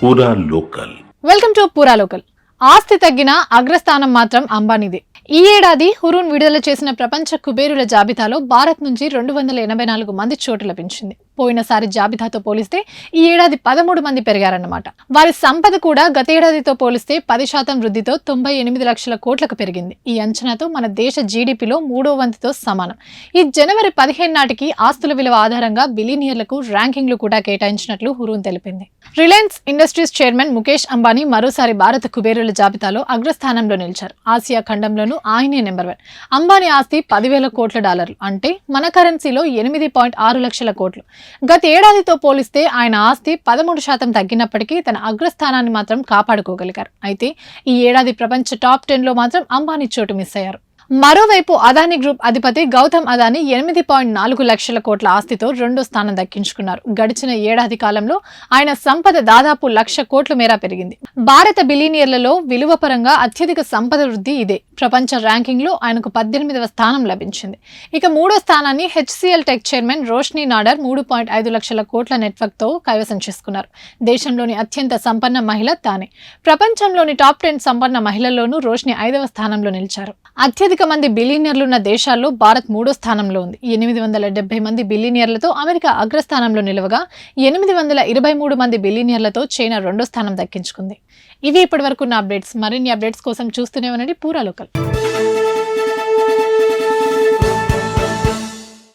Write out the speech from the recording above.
పూరా local. Welcome to పూరా local. ఆస్తి తగ్గిన అగ్రస్థానం మాత్రం అంబానీదే. ఈ ఏడాది హురూన్ విడుదల చేసిన ప్రపంచ కుబేరుల జాబితాలో భారత్ నుంచి 284 మంది చోటు లభించింది. పోయినసారి జాబితాతో పోలిస్తే ఈ ఏడాది 13 మంది పెరిగారన్నమాట. వారి సంపద కూడా గతేడాదితో పోలిస్తే 10% వృద్ధితో 98 లక్షల కోట్లకు పెరిగింది. ఈ అంచనాతో మన దేశ జీడీపీలో 3వ వంతుతో సమానం. ఈ జనవరి 15 నాటికి ఆస్తుల విలువ ఆధారంగా బిలియనియర్లకు ర్యాంకింగ్లు కూడా కేటాయించినట్లు హురూన్ తెలిపింది. Reliance industries chairman Mukesh Ambani మరోసారి భారత కుబేరుల జాబితాలో అగ్రస్థానంలో నిలిచారు. ఆసియా ఖండంలోనూ ఆయనే నెంబర్ 1. అంబానీ ఆస్తి $10,000 కోట్ల, అంటే మన కరెన్సీలో 8.6 లక్షల కోట్లు. గత ఏడాదితో పోలిస్తే ఆయన ఆస్తి 13% తగ్గినప్పటికీ తన అగ్రస్థానాన్ని మాత్రం కాపాడుకోగలిగారు. అయితే ఈ ఏడాది ప్రపంచ టాప్ 10లో మాత్రం అంబానీ చోటు మిస్ అయ్యారు. మరోవైపు అదానీ గ్రూప్ అధిపతి గౌతమ్ అదానీ 8.4 లక్షల కోట్ల ఆస్తితో 2వ స్థానం దక్కించుకున్నారు. గడిచిన ఏడాది కాలంలో ఆయన సంపద దాదాపు 1,00,000 కోట్ల మేర పెరిగింది. భారత బిలియనియర్లలో విలువ పరంగా అత్యధిక సంపద వృద్ధి ఇదే. ప్రపంచ ర్యాంకింగ్ లో ఆయనకు 18వ స్థానం లభించింది. ఇక 3వ స్థానాన్ని HCL tech chairman Roshni Nadar 3.5 లక్షల కోట్ల నెట్వర్క్ తో కైవసం చేసుకున్నారు. దేశంలోని అత్యంత సంపన్న మహిళ తానే. ప్రపంచంలోని టాప్ 10 సంపన్న మహిళల్లోనూ రోష్ని 5వ స్థానంలో నిలిచారు. అత్యధిక మంది బిలియనియర్లున్న దేశాల్లో భారత్ 3వ స్థానంలో ఉంది. 870 మంది బిలియనియర్లతో అమెరికా అగ్రస్థానంలో నిలవగా 823 మంది బిలియనియర్లతో చైనా 2వ స్థానం దక్కించుకుంది. ఇవి ఇప్పటివరకు ఉన్న అప్డేట్స్. మరిన్ని అప్డేట్స్ కోసం చూస్తూనే ఉండండి పూరా లోకల్.